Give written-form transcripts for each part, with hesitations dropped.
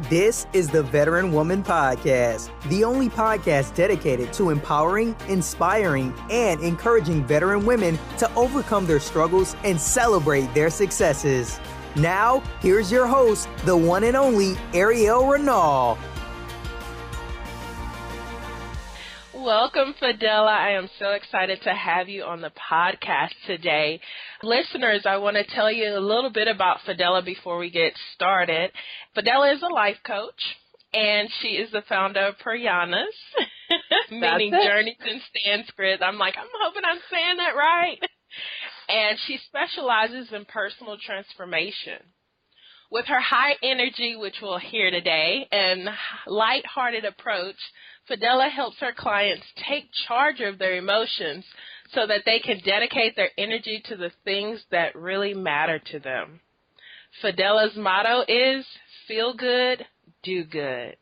This is the Veteran Woman Podcast, the only podcast dedicated to empowering, inspiring, and encouraging veteran women to overcome their struggles and celebrate their successes. Now, here's your host, the one and only Ariel Renal. Welcome, Fadela. I am so excited to have you on the podcast today. Listeners, I want to tell you a little bit about Fadela before we get started. Fadela is a life coach, and she is the founder of Pryanas, meaning Journeys in Sanskrit. I'm hoping I'm saying that right. And she specializes in personal transformation. With her high energy, which we'll hear today, and lighthearted approach, Fadela helps her clients take charge of their emotions so that they can dedicate their energy to the things that really matter to them. Fadela's motto is, feel good, do good.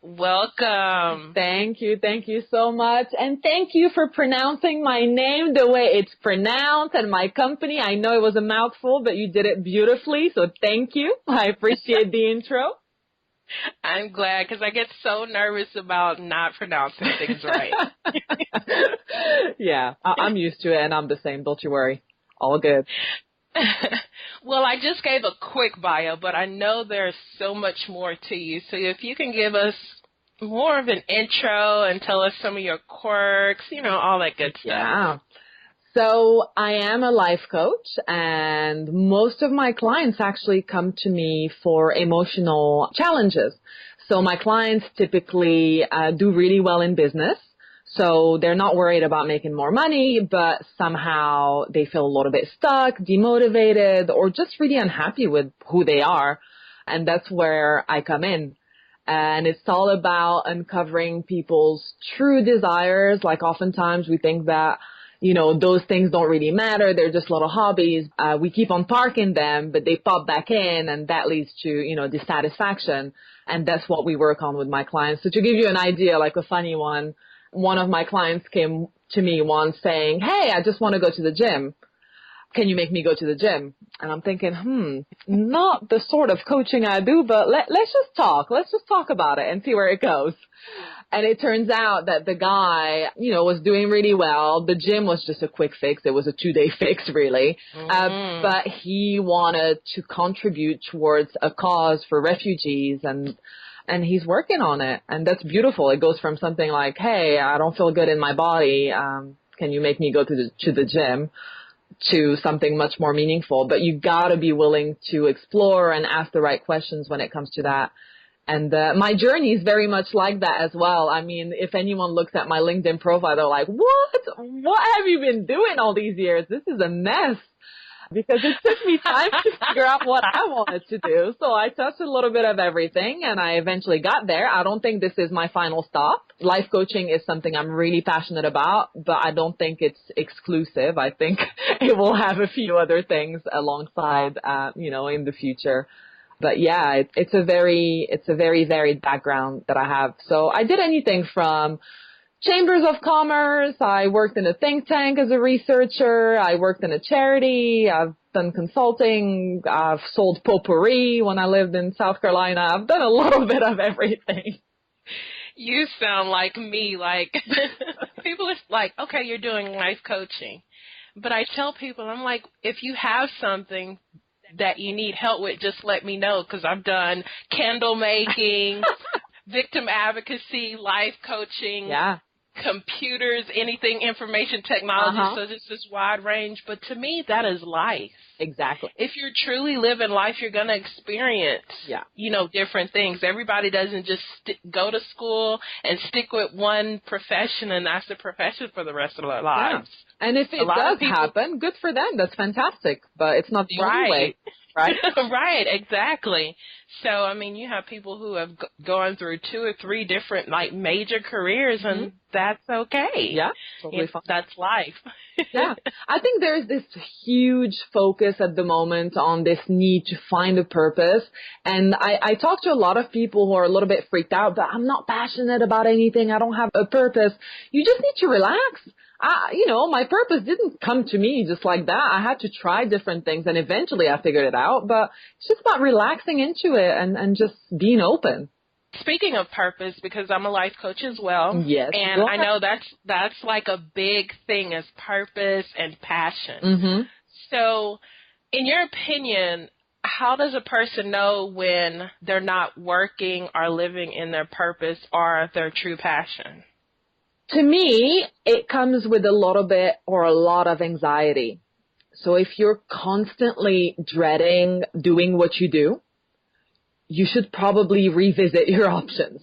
Welcome. Thank you. Thank you so much. And thank you for pronouncing my name the way it's pronounced and my company. I know it was a mouthful, but you did it beautifully. So thank you. I appreciate the intro. I'm glad because I get so nervous about not pronouncing things right. Yeah, I'm used to it and I'm the same. Don't you worry. All good. Well, I just gave a quick bio, but I know there's so much more to you. So if you can give us more of an intro and tell us some of your quirks, all that good stuff. Yeah. So I am a life coach, and most of my clients actually come to me for emotional challenges. So my clients typically do really well in business. So they're not worried about making more money, but somehow they feel a little bit stuck, demotivated, or just really unhappy with who they are. And that's where I come in. And it's all about uncovering people's true desires. Like oftentimes we think that those things don't really matter. They're just little hobbies. We keep on parking them, but they pop back in, and that leads to, dissatisfaction. And that's what we work on with my clients. So to give you an idea, like a funny one of my clients came to me once saying, hey, I just want to go to the gym. Can you make me go to the gym? And I'm thinking, not the sort of coaching I do, but let's just talk. Let's just talk about it and see where it goes. And it turns out that the guy, was doing really well. The gym was just a quick fix. It was a 2-day fix, really. But he wanted to contribute towards a cause for refugees, and he's working on it. And that's beautiful. It goes from something like, hey, I don't feel good in my body. Can you make me go to the gym? To something much more meaningful. But you got to be willing to explore and ask the right questions when it comes to that. And my journey is very much like that as well. I mean, if anyone looks at my LinkedIn profile, they're like, what have you been doing all these years? This is a mess. Because it took me time to figure out what I wanted to do. So I touched a little bit of everything, and I eventually got there. I don't think this is my final stop. Life coaching is something I'm really passionate about, but I don't think it's exclusive. I think it will have a few other things alongside, in the future. But yeah, it's a very varied background that I have. So I did anything from chambers of commerce. I worked in a think tank as a researcher. I worked in a charity. I've done consulting. I've sold potpourri when I lived in South Carolina. I've done a little bit of everything. You sound like me. Like people are like, okay, you're doing life coaching. But I tell people, I'm like, if you have something that you need help with, just let me know, because I've done candle making, victim advocacy, life coaching, computers, anything, information technology. So it's this wide range. But to me, that is life. Exactly. If you're truly living life, you're going to experience, different things. Everybody doesn't just go to school and stick with one profession, and that's the profession for the rest of their lives. Yeah. And if it does happen, good for them. That's fantastic. But it's not the only way. Right? Right, exactly. So, I mean, you have people who have gone through 2 or 3 different, major careers, and that's okay. Yeah, totally fine. That's life. Yeah. I think there's this huge focus at the moment on this need to find a purpose. And I talk to a lot of people who are a little bit freaked out, but I'm not passionate about anything. I don't have a purpose. You just need to relax. My purpose didn't come to me just like that. I had to try different things, and eventually I figured it out. But it's just about relaxing into it and just being open. Speaking of purpose, because I'm a life coach as well, yes, and I know that's like a big thing is purpose and passion. Mm-hmm. So, in your opinion, how does a person know when they're not working or living in their purpose or their true passion? To me, it comes with a little bit or a lot of anxiety. So if you're constantly dreading doing what you do, you should probably revisit your options.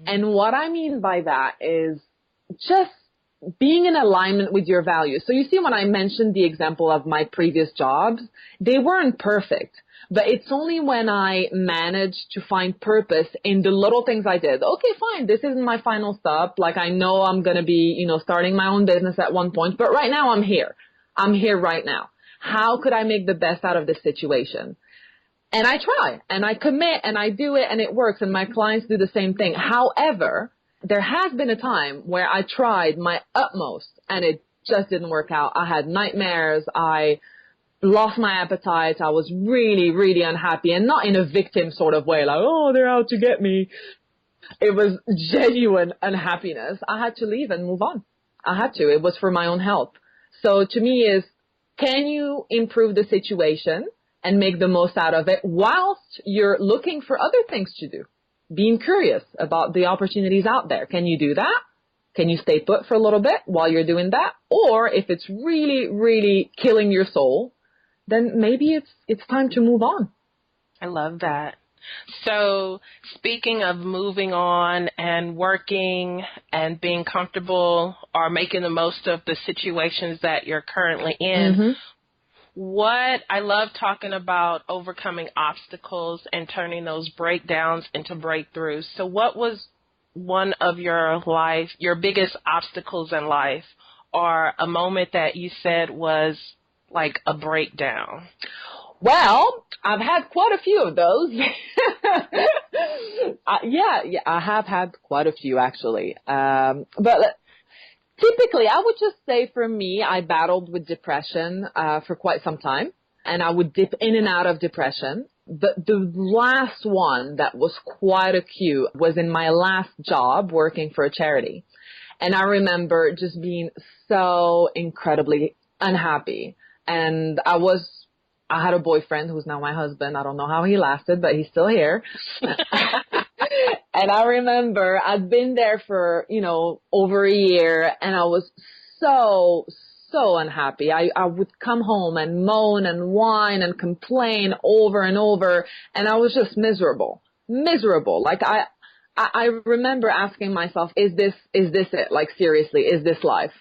And what I mean by that is just being in alignment with your values. So you see, when I mentioned the example of my previous jobs, they weren't perfect, but it's only when I managed to find purpose in the little things I did. Okay, fine. This isn't my final stop. Like, I know I'm going to be, starting my own business at one point, but right now I'm here. I'm here right now. How could I make the best out of this situation? And I try and I commit and I do it and it works, and my clients do the same thing. However, there has been a time where I tried my utmost and it just didn't work out. I had nightmares. I lost my appetite. I was really, really unhappy, and not in a victim sort of way, like, oh, they're out to get me. It was genuine unhappiness. I had to leave and move on. I had to. It was for my own health. So to me is, can you improve the situation and make the most out of it whilst you're looking for other things to do? Being curious about the opportunities out there. Can you do that? Can you stay put for a little bit while you're doing that? Or if it's really, really killing your soul, then maybe it's time to move on. I love that. So speaking of moving on and working and being comfortable or making the most of the situations that you're currently in, Mm-hmm. What I love talking about overcoming obstacles and turning those breakdowns into breakthroughs. So what was one of your biggest obstacles in life, or a moment that you said was like a breakdown? Well, I've had quite a few of those. Yeah, I have had quite a few actually. But typically, I would just say for me, I battled with depression for quite some time, and I would dip in and out of depression. But the last one that was quite acute was in my last job working for a charity. And I remember just being so incredibly unhappy. And I had a boyfriend who's now my husband. I don't know how he lasted, but he's still here. And I remember I'd been there for, over a year, and I was so unhappy. I would come home and moan and whine and complain over and over, and I was just miserable. Like I remember asking myself, is this it? Like, seriously, is this life?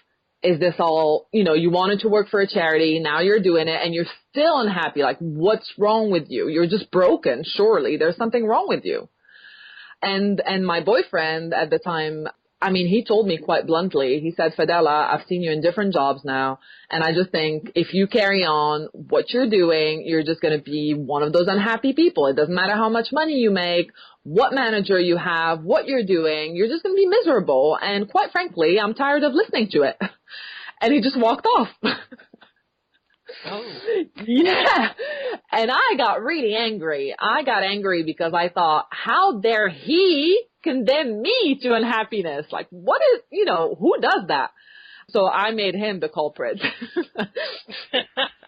Is this all, you wanted to work for a charity, now you're doing it and you're still unhappy. Like, what's wrong with you? You're just broken. Surely there's something wrong with you. And my boyfriend at the time, he told me quite bluntly, he said, Fadela, I've seen you in different jobs now, and I just think if you carry on what you're doing, you're just going to be one of those unhappy people. It doesn't matter how much money you make, what manager you have, what you're doing, you're just going to be miserable. And quite frankly, I'm tired of listening to it. And he just walked off. Oh. Yeah. And I got really angry. I got angry because I thought, how dare he condemn me to unhappiness? Like, what is, who does that? So I made him the culprit.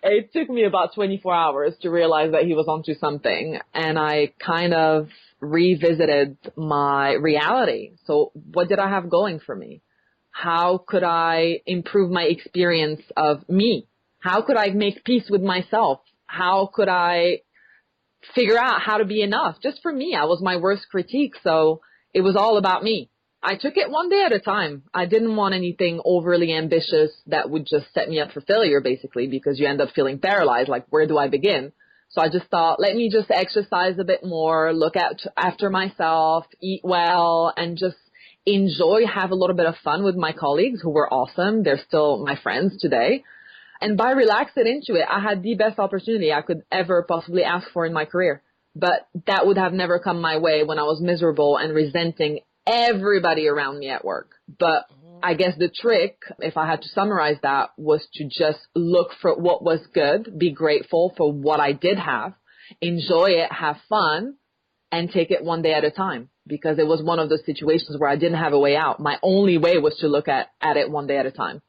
It took me about 24 hours to realize that he was onto something. And I kind of revisited my reality. So what did I have going for me? How could I improve my experience of me? How could I make peace with myself? How could I figure out how to be enough? Just for me, I was my worst critique, so it was all about me. I took it one day at a time. I didn't want anything overly ambitious that would just set me up for failure, basically, because you end up feeling paralyzed, like, where do I begin? So I just thought, let me just exercise a bit more, look after myself, eat well, and just enjoy, have a little bit of fun with my colleagues who were awesome. They're still my friends today. And by relaxing into it, I had the best opportunity I could ever possibly ask for in my career. But that would have never come my way when I was miserable and resenting everybody around me at work. But I guess the trick, if I had to summarize that, was to just look for what was good, be grateful for what I did have, enjoy it, have fun, and take it one day at a time. Because it was one of those situations where I didn't have a way out. My only way was to look at it one day at a time.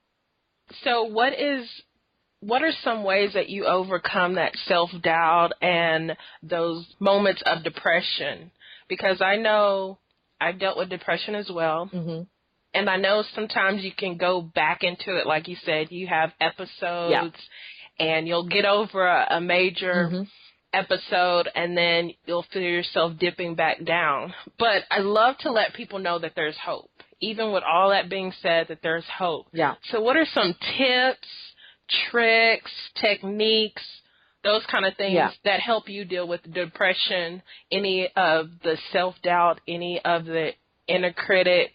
So what are some ways that you overcome that self-doubt and those moments of depression? Because I know I've dealt with depression as well. Mm-hmm. And I know sometimes you can go back into it. Like you said, you have episodes and you'll get over a major episode and then you'll feel yourself dipping back down. But I love to let people know that there's hope. Even with all that being said, that there's hope. Yeah. So what are some tips, tricks, techniques, those kind of things that help you deal with depression, any of the self-doubt, any of the inner critic,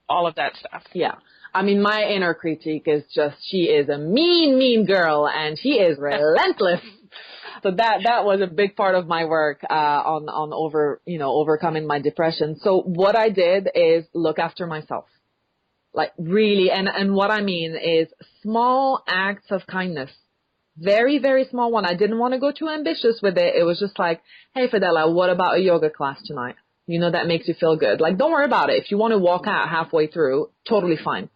all of that stuff? Yeah. I mean, my inner critique is just, she is a mean girl and she is relentless. So that was a big part of my work on overcoming my depression. So what I did is look after myself. Like really, and what I mean is small acts of kindness. Very, very small one. I didn't want to go too ambitious with it. It was just like, hey, Fadela, what about a yoga class tonight? You know, that makes you feel good. Like, don't worry about it. If you want to walk out halfway through, totally fine.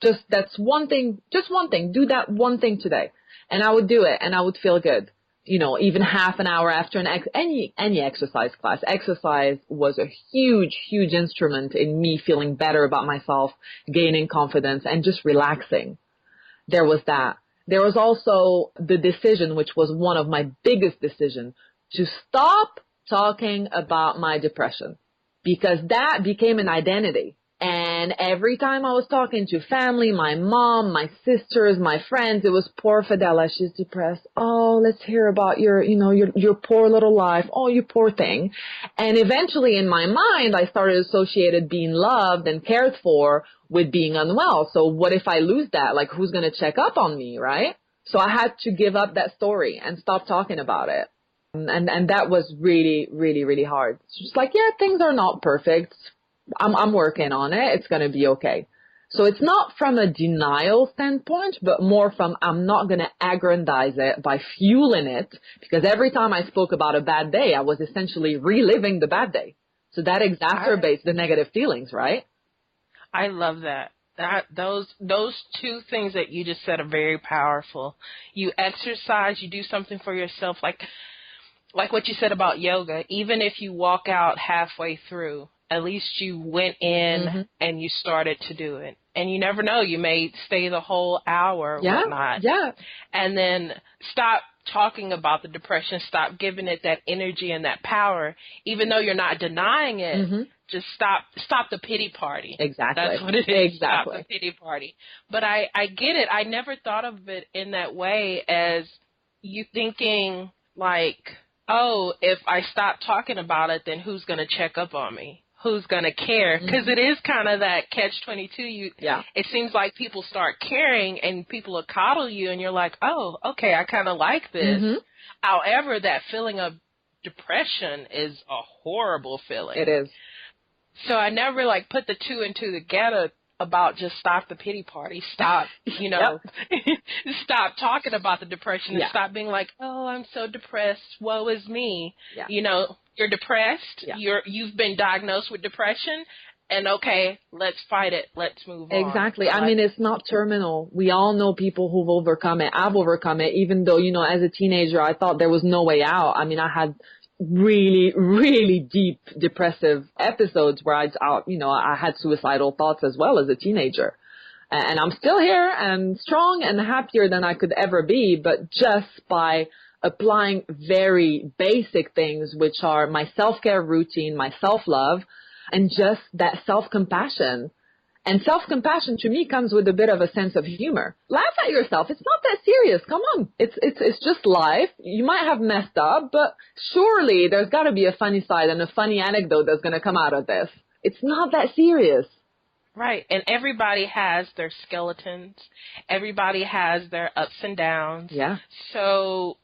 That's one thing, just one thing. Do that one thing today. And I would do it and I would feel good. You know, even half an hour after any exercise class. Exercise was a huge, huge instrument in me feeling better about myself, gaining confidence, and just relaxing. There was that. There was also the decision, which was one of my biggest decisions, to stop talking about my depression, because that became an identity. And every time I was talking to family, my mom, my sisters, my friends, it was, poor Fadela, she's depressed. Oh, let's hear about your poor little life. Oh, you poor thing. And eventually in my mind, I started associated being loved and cared for with being unwell. So what if I lose that? Like, who's going to check up on me, right? So I had to give up that story and stop talking about it. And that was really, really, really hard. It's just like, yeah, things are not perfect. I'm working on it. It's going to be okay. So it's not from a denial standpoint, but more from, I'm not going to aggrandize it by fueling it, because every time I spoke about a bad day, I was essentially reliving the bad day. So that exacerbates the negative feelings, right? I love that. Those two things that you just said are very powerful. You exercise, you do something for yourself, like what you said about yoga. Even if you walk out halfway through, at least you went in and you started to do it. And you never know, you may stay the whole hour or whatnot. Yeah. And then stop talking about the depression, stop giving it that energy and that power. Even though you're not denying it, just stop the pity party. Exactly. That's what it is. Exactly. Stop the pity party. But I get it. I never thought of it in that way, as you thinking like, oh, if I stop talking about it, then who's going to check up on me? Who's going to care? Because it is kind of that catch-22. It seems like people start caring and people will coddle you and you're like, oh, okay, I kind of like this. However, that feeling of depression is a horrible feeling. It is. So I never put the two and two together about just stop the pity party. Stop, stop talking about the depression and stop being like, oh, I'm so depressed. Woe is me. You know, you're depressed. You've been diagnosed with depression. And okay, let's fight it. Let's move on. Exactly. I mean, it's not terminal. We all know people who've overcome it. I've overcome it, even though, as a teenager, I thought there was no way out. I mean, I had really, really deep depressive episodes where I had suicidal thoughts as well as a teenager. And I'm still here and strong and happier than I could ever be, but just by applying very basic things, which are my self-care routine, my self-love, and just that self-compassion. And self-compassion to me comes with a bit of a sense of humor. Laugh at yourself. It's not that serious. Come on. It's just life. You might have messed up, but surely there's got to be a funny side and a funny anecdote that's going to come out of this. It's not that serious. Right. And everybody has their skeletons. Everybody has their ups and downs. Yeah. So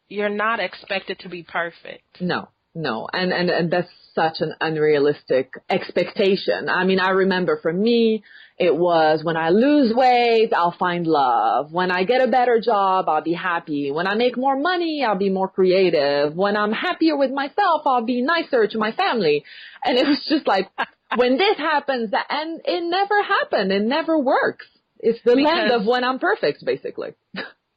you're not expected to be perfect. No. And that's such an unrealistic expectation. I mean, I remember for me, It was when I lose weight, I'll find love. When I get a better job, I'll be happy. When I make more money, I'll be more creative. When I'm happier with myself, I'll be nicer to my family. And it was just like, when this happens, and it never happened. It never works. It's the land of when I'm perfect, basically.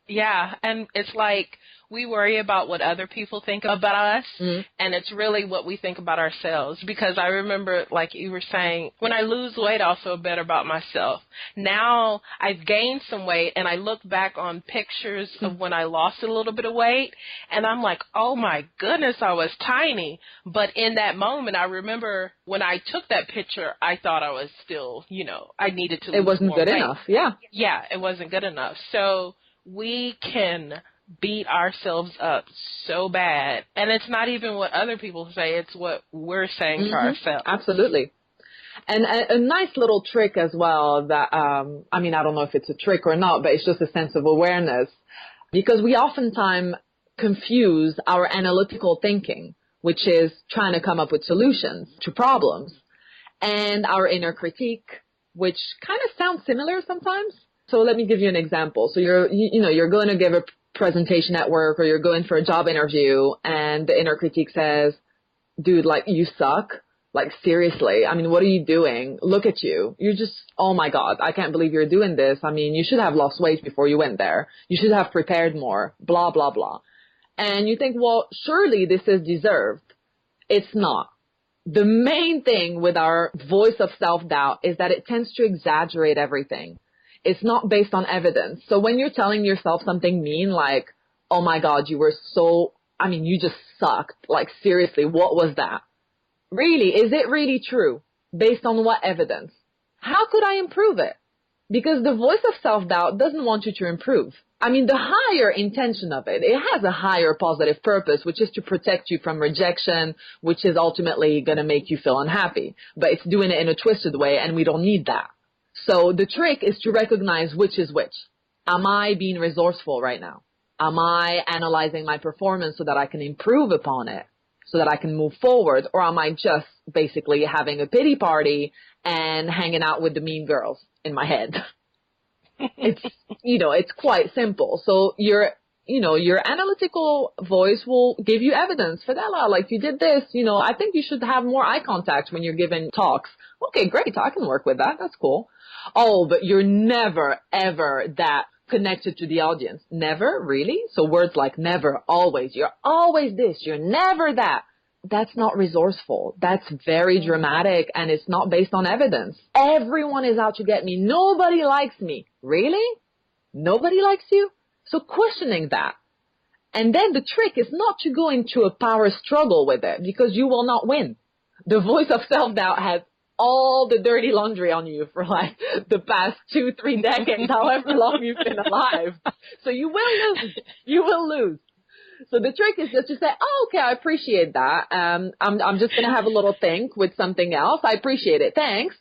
Yeah, and it's like we worry about what other people think about us, and it's really what we think about ourselves. Because I remember, like you were saying, when I lose weight, I'll feel better about myself. Now I've gained some weight, and I look back on pictures of when I lost a little bit of weight, and I'm like, oh my goodness, I was tiny. But in that moment, I remember when I took that picture, I thought I was still, I needed to lose more weight. It wasn't good enough, yeah. Yeah, it wasn't good enough. So we can beat ourselves up so bad. And it's not even what other people say, it's what we're saying to ourselves. Absolutely. And a nice little trick as well that, I don't know if it's a trick or not, but it's just a sense of awareness. Because we oftentimes confuse our analytical thinking, which is trying to come up with solutions to problems, and our inner critique, which kind of sounds similar sometimes. So let me give you an example. So you're going to give a presentation at work, or you're going for a job interview, and the inner critique says, dude, like, you suck. Like, seriously. What are you doing? Look at you. You're just, oh my God, I can't believe you're doing this. You should have lost weight before you went there. You should have prepared more, blah, blah, blah. And you think, well, surely this is deserved. It's not. The main thing with our voice of self-doubt is that it tends to exaggerate everything. It's not based on evidence. So when you're telling yourself something mean, like, oh my God, you just sucked. Like, seriously, what was that? Really, is it really true? Based on what evidence? How could I improve it? Because the voice of self-doubt doesn't want you to improve. The higher intention of it has a higher positive purpose, which is to protect you from rejection, which is ultimately going to make you feel unhappy. But it's doing it in a twisted way, and we don't need that. So the trick is to recognize which is which. Am I being resourceful right now? Am I analyzing my performance so that I can improve upon it, so that I can move forward? Or am I just basically having a pity party and hanging out with the mean girls in my head? It's quite simple. So your analytical voice will give you evidence. Fadela, like, you did this, I think you should have more eye contact when you're giving talks. Okay, great. I can work with that. That's cool. Oh, but you're never, ever that connected to the audience. Never? Really? So words like never, always, you're always this, you're never that. That's not resourceful. That's very dramatic, and it's not based on evidence. Everyone is out to get me. Nobody likes me. Really? Nobody likes you? So questioning that. And then the trick is not to go into a power struggle with it, because you will not win. The voice of self-doubt has all the dirty laundry on you for like the past 2-3 decades, however long you've been alive. So you will lose. You will lose. So the trick is just to say, oh, okay, I appreciate that. I'm just going to have a little think with something else. I appreciate it. Thanks.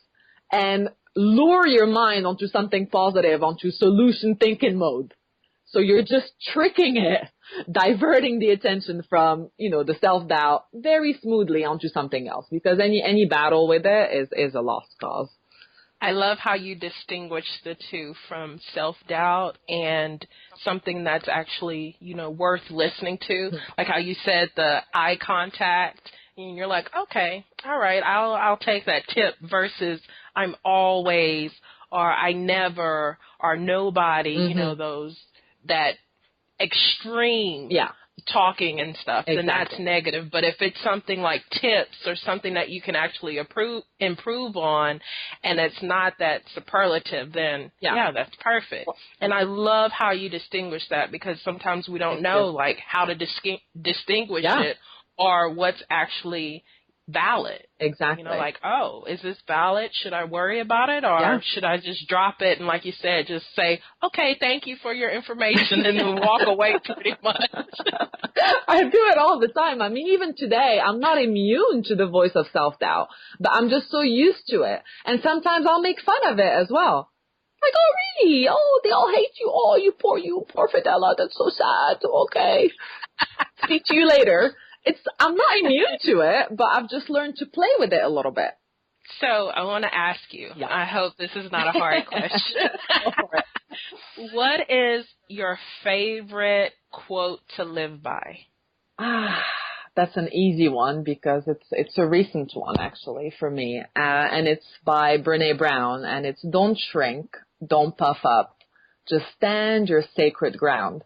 And lure your mind onto something positive, onto solution thinking mode. So you're just tricking it, diverting the attention from, the self-doubt very smoothly onto something else, because any battle with it is a lost cause. I love how you distinguish the two from self-doubt and something that's actually, worth listening to. Like how you said the eye contact, and you're like, okay, all right, I'll take that tip, versus I'm always, or I never, or nobody, those, that extreme talking and stuff, then that's negative. But if it's something like tips or something that you can actually improve on, and it's not that superlative, then that's perfect. And I love how you distinguish that, because sometimes we don't know like how to distinguish it, or what's actually valid. Exactly. Like, oh, is this valid? Should I worry about it? Or should I just drop it and, like you said, just say, okay, thank you for your information, and then walk away pretty much? I do it all the time. Even today, I'm not immune to the voice of self-doubt, but I'm just so used to it. And sometimes I'll make fun of it as well. Like, oh, really? Oh, they all hate you. Oh, you poor Fadela. That's so sad. Okay. Speak to you later. I'm not immune to it, but I've just learned to play with it a little bit. So I want to ask you, Yeah. I hope this is not a hard question. Go for it. What is your favorite quote to live by? That's an easy one because it's a recent one actually for me, and it's by Brené Brown, and it's don't shrink, don't puff up, just stand your sacred ground.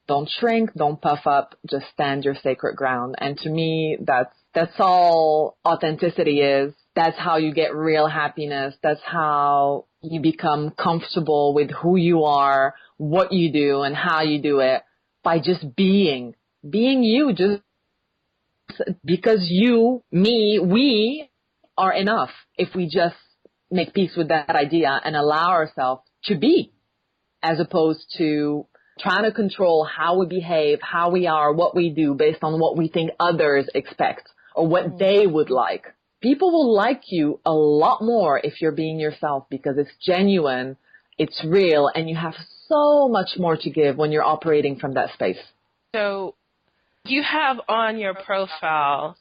Don't shrink, don't puff up, just stand your sacred ground. And to me, that's all authenticity is. That's how you get real happiness. That's how you become comfortable with who you are, what you do, and how you do it, by just being you, just because you, me, we are enough if we just make peace with that idea and allow ourselves to be, as opposed to trying to control how we behave, how we are, what we do based on what we think others expect or what they would like. People will like you a lot more if you're being yourself because it's genuine, it's real, and you have so much more to give when you're operating from that space. So you have on your profile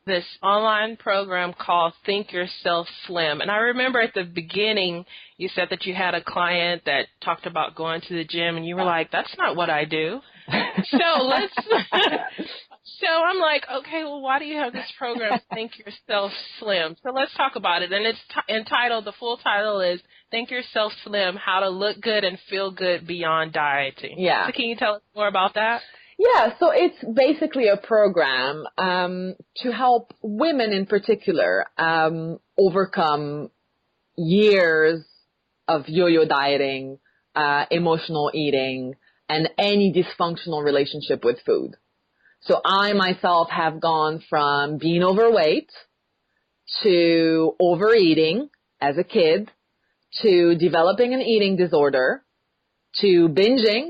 this online program called Think Yourself Slim. And I remember at the beginning you said that you had a client that talked about going to the gym, and you were like, that's not what I do. So I'm like, okay, well, why do you have this program, Think Yourself Slim? So let's talk about it. And it's entitled, the full title is Think Yourself Slim, How to Look Good and Feel Good Beyond Dieting. Yeah. So can you tell us more about that? Yeah, so it's basically a program to help women in particular overcome years of yo-yo dieting, emotional eating, and any dysfunctional relationship with food. So I myself have gone from being overweight to overeating as a kid to developing an eating disorder to binging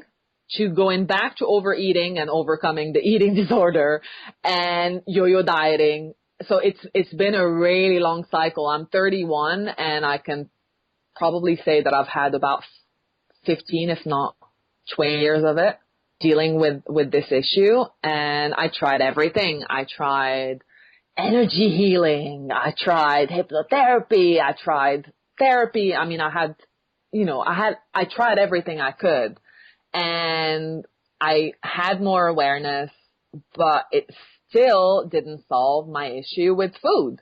to going back to overeating and overcoming the eating disorder and yo-yo dieting. So it's been a really long cycle. I'm 31 and I can probably say that I've had about 15, if not 20 years of it dealing with this issue. And I tried everything. I tried energy healing. I tried hypnotherapy. I tried therapy. I mean, I tried everything I could. And I had more awareness, but it still didn't solve my issue with food.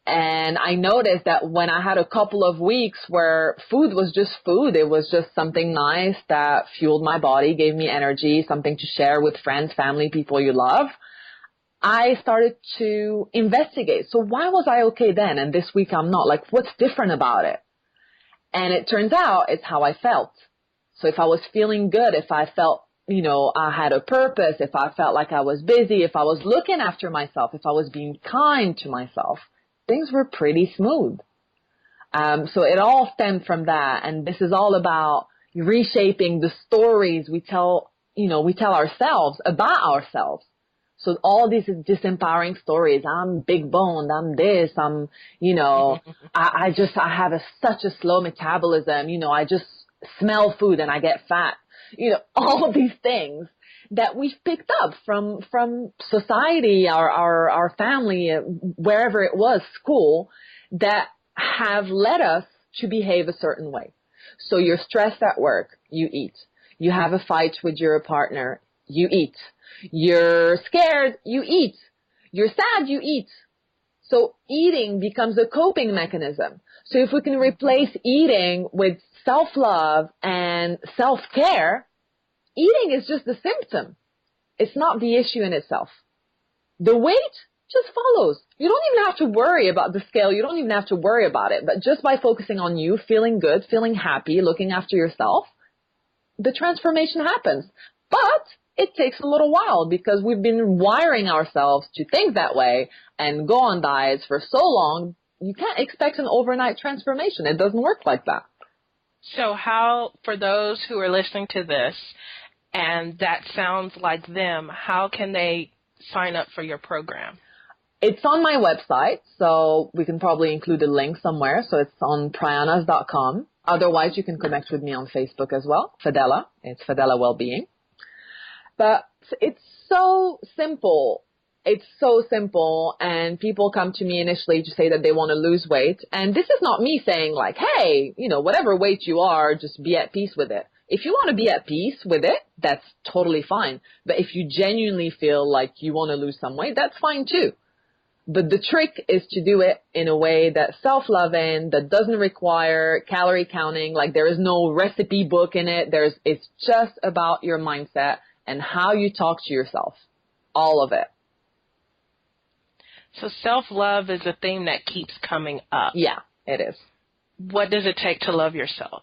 And I noticed that when I had a couple of weeks where food was just food, it was just something nice that fueled my body, gave me energy, something to share with friends, family, people you love, I started to investigate. So why was I okay then? And this week I'm not. Like, what's different about it? And it turns out it's how I felt. So if I was feeling good, if I felt, I had a purpose, if I felt like I was busy, if I was looking after myself, if I was being kind to myself, things were pretty smooth. So it all stemmed from that. And this is all about reshaping the stories we tell ourselves about ourselves. So all these disempowering stories, I'm big boned, I'm this, I have such a slow metabolism, I just smell food and I get fat, all of these things that we've picked up from society, our family, wherever it was, school, that have led us to behave a certain way. So you're stressed at work, you eat. You have a fight with your partner, you eat. You're scared, you eat. You're sad, you eat. So eating becomes a coping mechanism. So if we can replace eating with self-love and self-care, eating is just the symptom. It's not the issue in itself. The weight just follows. You don't even have to worry about the scale. You don't even have to worry about it. But just by focusing on you, feeling good, feeling happy, looking after yourself, the transformation happens. But it takes a little while because we've been wiring ourselves to think that way and go on diets for so long. You can't expect an overnight transformation. It doesn't work like that. So how, for those who are listening to this and that sounds like them, how can they sign up for your program? It's on my website, so we can probably include a link somewhere. So it's on pryanas.com. Otherwise, you can connect with me on Facebook as well. Fadela. It's Fadela Wellbeing. But it's so simple It's so simple, and people come to me initially to say that they want to lose weight. And this is not me saying like, hey, whatever weight you are, just be at peace with it. If you want to be at peace with it, that's totally fine. But if you genuinely feel like you want to lose some weight, that's fine too. But the trick is to do it in a way that's self-loving, that doesn't require calorie counting. Like there is no recipe book in it. It's just about your mindset and how you talk to yourself. All of it. So self-love is a theme that keeps coming up. Yeah, it is. What does it take to love yourself?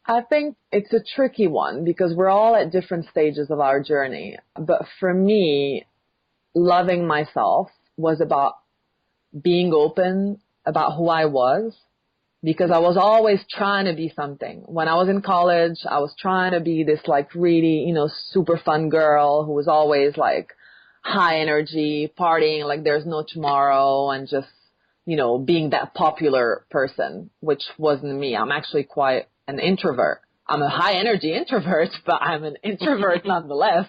I think it's a tricky one because we're all at different stages of our journey. But for me, loving myself was about being open about who I was, because I was always trying to be something. When I was in college, I was trying to be this like really, super fun girl who was always like high energy, partying like there's no tomorrow, and just, being that popular person, which wasn't me. I'm actually quite an introvert. I'm a high energy introvert, but I'm an introvert nonetheless.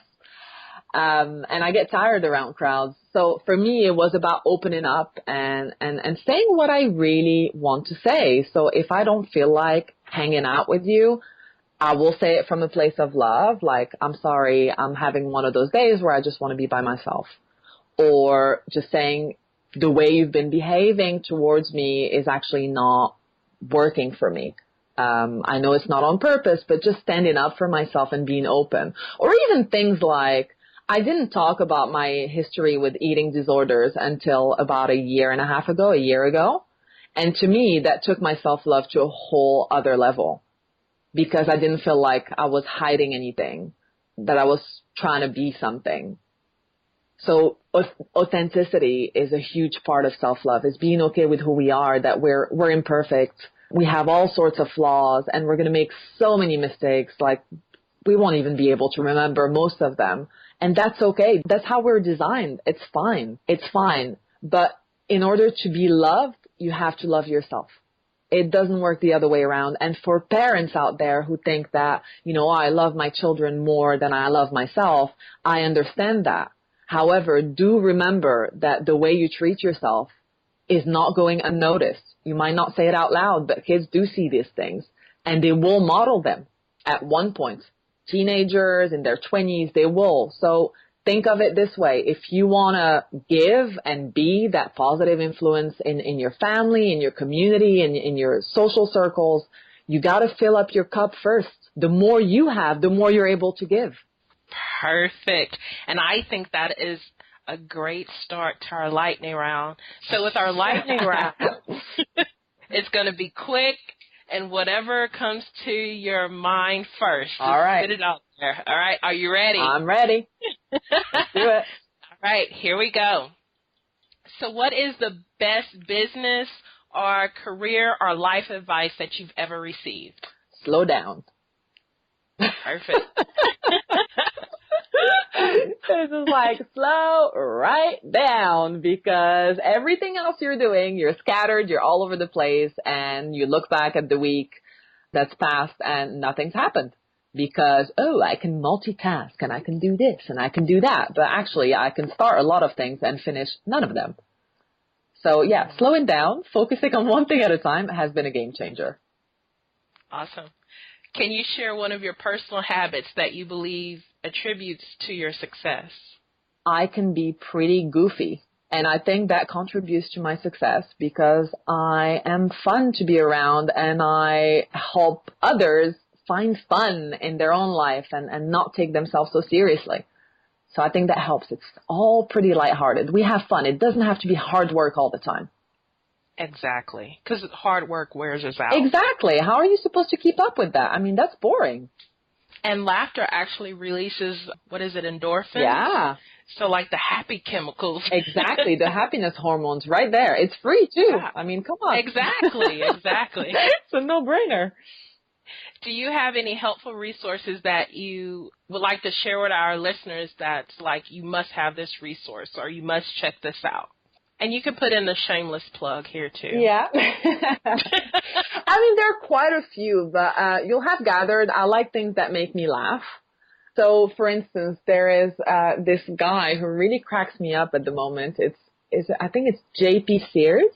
And I get tired around crowds. So for me, it was about opening up and saying what I really want to say. So if I don't feel like hanging out with you, I will say it from a place of love. Like, I'm sorry, I'm having one of those days where I just want to be by myself. Or just saying the way you've been behaving towards me is actually not working for me. I know it's not on purpose, but just standing up for myself and being open. Or even things like, I didn't talk about my history with eating disorders until about a year ago. And to me, that took my self-love to a whole other level, because I didn't feel like I was hiding anything, that I was trying to be something. So authenticity is a huge part of self-love, is being okay with who we are, that we're imperfect. We have all sorts of flaws, and we're going to make so many mistakes. Like, we won't even be able to remember most of them. And that's okay. That's how we're designed. It's fine. It's fine. But in order to be loved, you have to love yourself. It doesn't work the other way around. And for parents out there who think that, I love my children more than I love myself, I understand that. However, do remember that the way you treat yourself is not going unnoticed. You might not say it out loud, but kids do see these things, and they will model them at one point. Teenagers in their 20s, they will. So think of it this way. If you want to give and be that positive influence in your family, in your community, in your social circles, you got to fill up your cup first. The more you have, the more you're able to give. Perfect. And I think that is a great start to our lightning round. So with our lightning round, it's going to be quick, and whatever comes to your mind first. All right. Spit it out there. All right. Are you ready? I'm ready. Let's do it. All right. Here we go. So what is the best business or career or life advice that you've ever received? Slow down. Perfect. This is like, slow right down, because everything else you're doing, you're scattered, you're all over the place, and you look back at the week that's passed and nothing's happened because, I can multitask and I can do this and I can do that. But actually, I can start a lot of things and finish none of them. So yeah, slowing down, focusing on one thing at a time has been a game changer. Awesome. Can you share one of your personal habits that you believe attributes to your success? I can be pretty goofy, and I think that contributes to my success because I am fun to be around, and I help others find fun in their own life and not take themselves so seriously. So I think that helps. It's all pretty lighthearted. We have fun. It doesn't have to be hard work all the time. Exactly, because hard work wears us out. Exactly. How are you supposed to keep up with that? I mean, that's boring. And laughter actually releases, endorphins? Yeah. So like the happy chemicals. Exactly. The happiness hormones right there. It's free too. Yeah. I mean, come on. Exactly. It's a no-brainer. Do you have any helpful resources that you would like to share with our listeners that's like, you must have this resource or you must check this out? And you can put in the shameless plug here, too. Yeah. I mean, there are quite a few, but you'll have gathered. I like things that make me laugh. So, for instance, there is this guy who really cracks me up at the moment. I think it's JP Sears,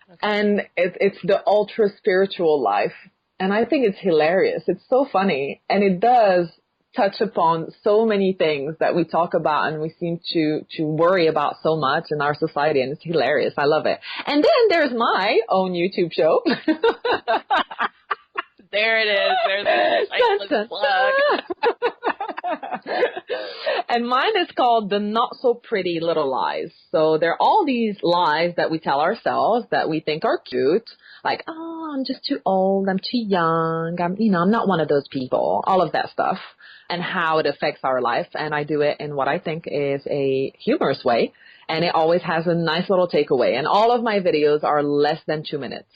okay. And it's the ultra spiritual life, and I think it's hilarious. It's so funny, and it does touch upon so many things that we talk about and we seem to worry about so much in our society, and it's hilarious. I love it. And then there's my own YouTube show. There it is. There's a plug. And mine is called The Not So Pretty Little Lies. So there are all these lies that we tell ourselves that we think are cute. Like, oh, I'm just too old. I'm too young. I'm not one of those people. All of that stuff. And how it affects our life. And I do it in what I think is a humorous way. And it always has a nice little takeaway. And all of my videos are less than 2 minutes.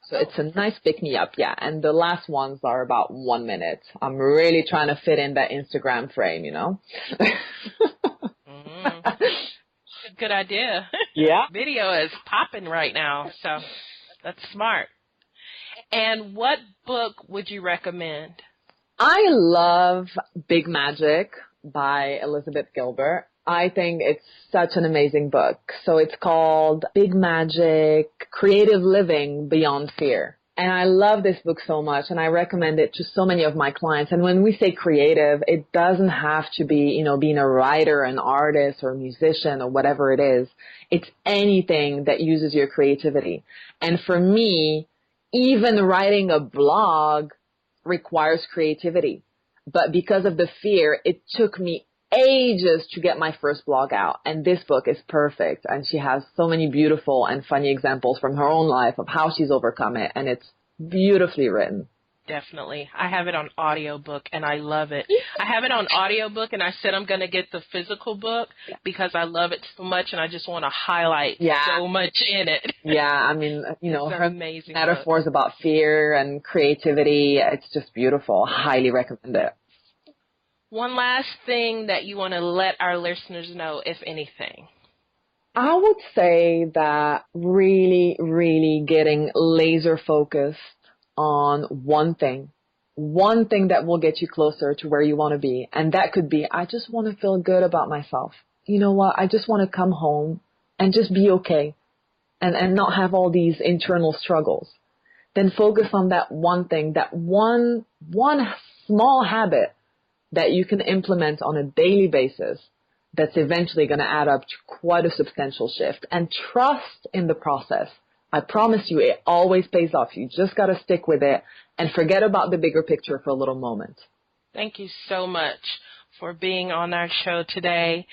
So it's a nice pick-me-up, yeah. And the last ones are about 1 minute. I'm really trying to fit in that Instagram frame, Good idea. Yeah. Video is popping right now, so that's smart. And what book would you recommend? I love Big Magic by Elizabeth Gilbert. I think it's such an amazing book. So it's called Big Magic, Creative Living Beyond Fear. And I love this book so much, and I recommend it to so many of my clients. And when we say creative, it doesn't have to be, being a writer, an artist, or a musician, or whatever it is. It's anything that uses your creativity. And for me, even writing a blog requires creativity. But because of the fear, it took me ages to get my first blog out, and this book is perfect, and she has so many beautiful and funny examples from her own life of how she's overcome it, and it's beautifully written. Definitely. I have it on audiobook, and I love it. I have it on audiobook, and I said I'm going to get the physical book because I love it so much, and I just want to highlight so much in it. Yeah, I mean, her amazing metaphors book about fear and creativity, it's just beautiful. Highly recommend it. One last thing that you want to let our listeners know, if anything. I would say that really, really getting laser focused on one thing that will get you closer to where you want to be. And that could be, I just want to feel good about myself. You know what? I just want to come home and just be okay and not have all these internal struggles. Then focus on that one thing, that one small habit that you can implement on a daily basis that's eventually going to add up to quite a substantial shift. And trust in the process. I promise you, it always pays off. You just got to stick with it and forget about the bigger picture for a little moment. Thank you so much for being on our show today.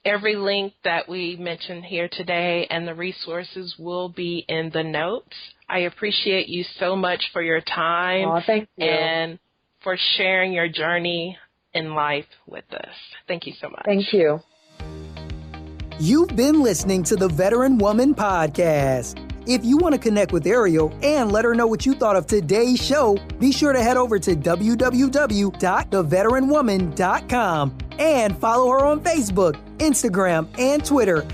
Every link that we mentioned here today and the resources will be in the notes. I appreciate you so much for your time. Oh, thank you. And for sharing your journey in life with us. Thank you so much. Thank you. You've been listening to the Veteran Woman Podcast. If you want to connect with Ariel and let her know what you thought of today's show, be sure to head over to www.theveteranwoman.com and follow her on Facebook, Instagram, and Twitter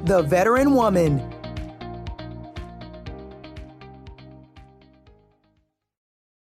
@The Veteran Woman.